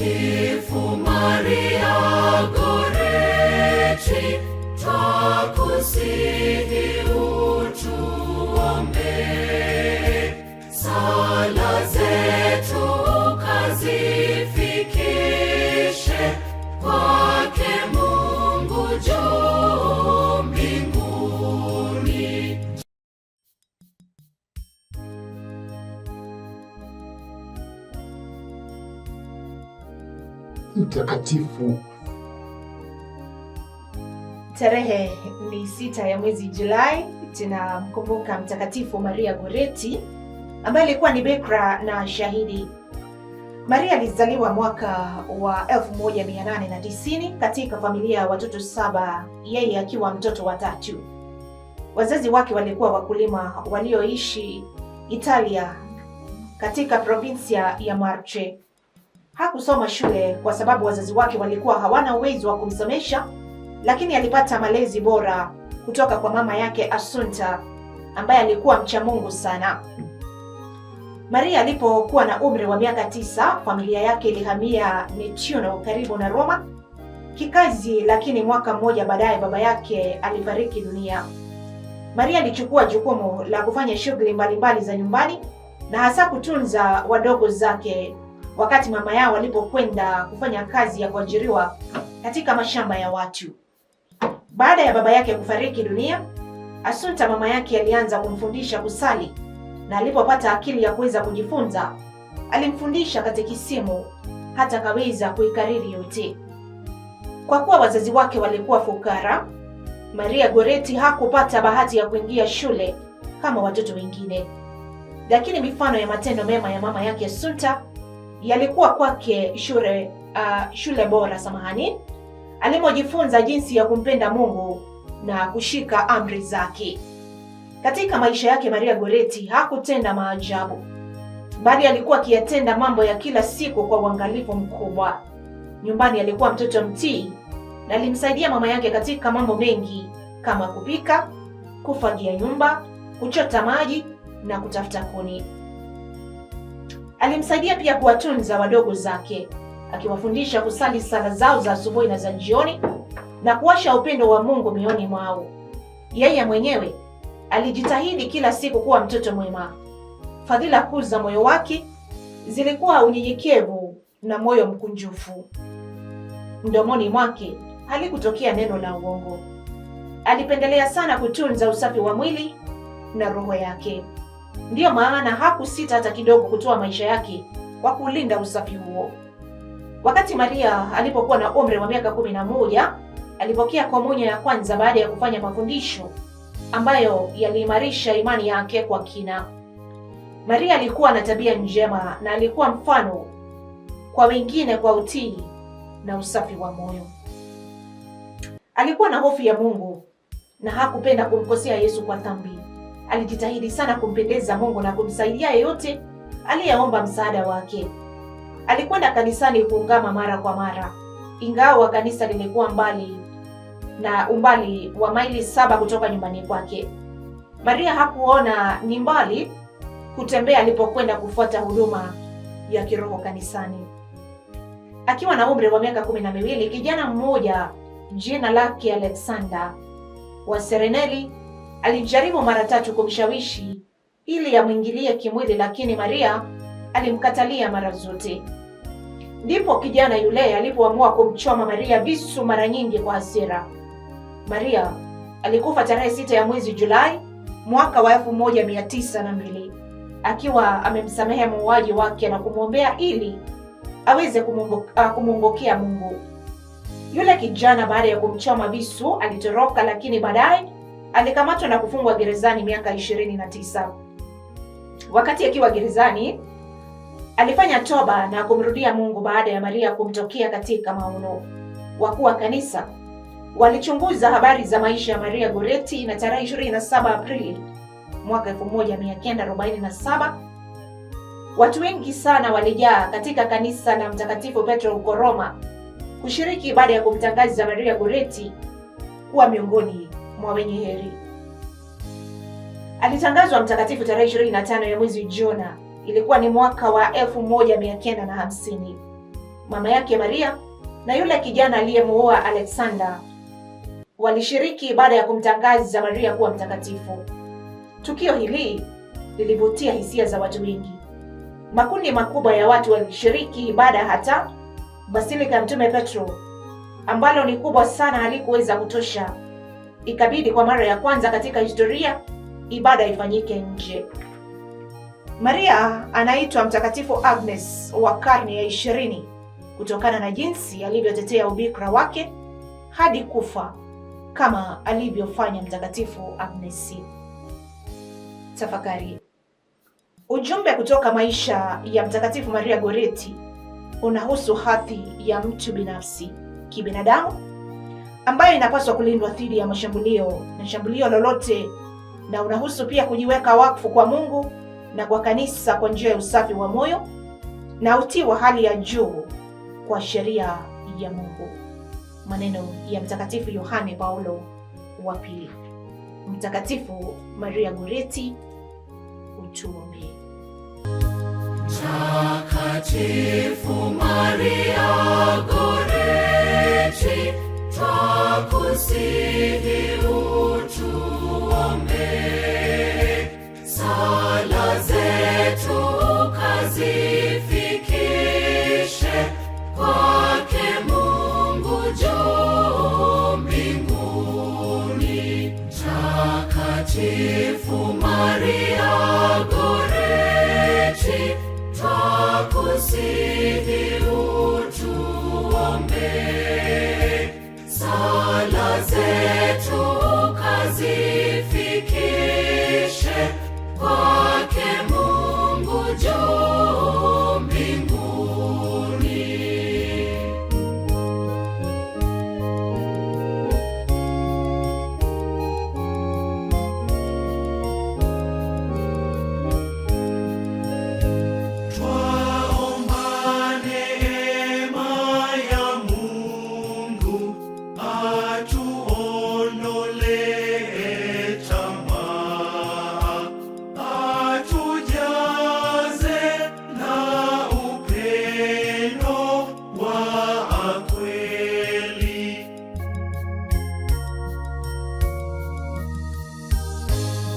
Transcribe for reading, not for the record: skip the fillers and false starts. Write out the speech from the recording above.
Mtakatifu Maria Goretti, twakusihi utuombee. Sala zetu kazifikishe kwake Mungu juu mbinguni. Mtakatifu. Tarehe ni 6 ya mwezi Julai, tunamkumbuka Mtakatifu Maria Goretti ambaye alikuwa ni bikira na shahidi. Maria alizaliwa mwaka wa 1890 katika familia ya watoto 7, yeye akiwa mtoto wa 3. Wazazi wake walikuwa wakulima walioishi Italia katika provinsia ya Marche. Hakusoma shule kwa sababu wazazi wake walikuwa hawana uwezo wa kumsomesha, lakini alipata malezi bora kutoka kwa mama yake Assunta ambaye alikuwa mcha Mungu sana. Maria alipokuwa na umri wa miaka 9, familia yake ilihamia Nettuno karibu na Roma kikazi, lakini mwaka mmoja baadaye baba yake alifariki dunia. Maria alichukua jukumu la kufanya shughuli mbalimbali za nyumbani na hasa kutunza wadogo zake wakati mama yao walipokwenda kufanya kazi ya kuajiriwa katika mashamba ya watu. Baada ya baba yake kufariki dunia, Assunta mama yake alianza kumfundisha kusali, na alipopata akili ya kuweza kujifunza, alimfundisha katekisimu hata kaweza kuikariri yote. Kwa kuwa wazazi wake walikuwa fukara, Maria Goretti hakupata bahati ya kuingia shule kama watoto wengine. Lakini mifano ya matendo mema ya mama yake Assunta yalikuwa kwake shule bora alimojifunza jinsi ya kumpenda Mungu na kushika amri zake. Katika maisha yake Maria Goretti hakutenda maajabu, bali alikuwa akiyatenda mambo ya kila siku kwa uangalifu mkubwa. Nyumbani alikuwa mtoto mtii na alimsaidia mama yake katika mambo mengi kama kupika, kufagia nyumba, kuchota maji na kutafuta kuni. Alimsaidia pia kuwatunza wadogo zake, akiwafundisha kusali sala zao za asubuhi na za jioni na kuwasha upendo wa Mungu mioyoni mwao. Yeye mwenyewe alijitahidi kila siku kuwa mtoto mwema. Fadhila kuu za moyo wake zilikuwa unyenyekevu na moyo mkunjufu. Mdomoni mwake halikutokea neno la uongo. Alipendelea sana kutunza usafi wa mwili na roho yake. Ndiyo maana hakusita hata kidogo kutoa maisha yake kwa kulinda usafi huo. Wakati Maria alipokuwa na umri wa miaka 11, alipokea komunyo ya kwanza baada ya kufanya mafundisho ambayo yaliimarisha imani yake kwa kina. Maria alikuwa na tabia njema na alikuwa mfano kwa wengine kwa utii na usafi wa moyo. Alikuwa na hofu ya Mungu na hakupenda kumkosea Yesu kwa dhambi. Alijitahidi sana kumpendeza Mungu na kumsaidia yeyote aliyeomba msaada wake. Alikwenda kanisani kuungama mara kwa mara, ingawa kanisa lilikuwa mbali na umbali wa maili 7 kutoka nyumbani kwake. Maria hakuona ni mbali kutembea alipokwenda kufuata huduma ya kiroho kanisani. Akiwa na umri wa miaka 12, kijana mmoja jina lake Alexander wa Serenelli alijaribu mara 3 kumshawishi ili amwingilie kimwili, lakini Maria alimkatalia mara zote. Ndipo kijana yule alipoamua kumchoma Maria visu mara nyingi kwa hasira. Maria alikufa tarehe 6 ya mwezi Julai mwaka wa 1902 akiwa amemsamehe muuaji wake na kumwombea ili aweze kumwongokea Mungu. Yule kijana baada ya kumchoma visu alitoroka, lakini baadaye alikamatwa na kufungwa gerezani miaka 29. Wakati akiwa gerezani, alifanya toba na kumrudia Mungu baada ya Maria kumtokea katika maono. Wakuu wa kanisa walichunguza habari za maisha ya Maria Goretti na tarehe 27 Aprili mwaka 1947 watu wengi sana walijaa katika kanisa la Mtakatifu Petro huko Roma kushiriki ibada ya kumtangaza Maria Goretti kuwa miongoni mwa wenye heri. Alitangazwa mtakatifu tarehe 25 ya mwezi Juni. Ilikuwa ni mwaka wa 1950. mama yake Maria, na yule kijana aliyemuoa Alexander walishiriki ibada ya kumtangaza Maria kuwa mtakatifu. Tukio hili lilivutia hisia za watu wengi. Makundi makubwa ya watu walishiriki ibada, hata Basilika ya Mtume Petro ambalo ni kubwa sana halikuweza kutosha. Ikabidi kwa mara ya kwanza katika historia ibada ifanyike nje. Maria anaitwa Mtakatifu Agnes wa karne ya 20 kutokana na jinsi alivyotetea ubikra wake hadi kufa kama alivyofanya Mtakatifu Agnes. Tafakari. Ujumbe kutoka maisha ya Mtakatifu Maria Goretti unahusu hadhi ya mtu binafsi kibinadamu ambayo inapaswa kulindwa dhidi ya shambulio lolote, na unahusu pia kujiweka wakfu kwa Mungu na kwa kanisa kwa njia ya usafi wa moyo na utii wa hali ya juu kwa sheria ya Mungu. Maneno ya Mtakatifu Yohane Paulo wa Pili. Mtakatifu Maria Goretti, utuombee. Mtakatifu Maria Goretti, twakusihi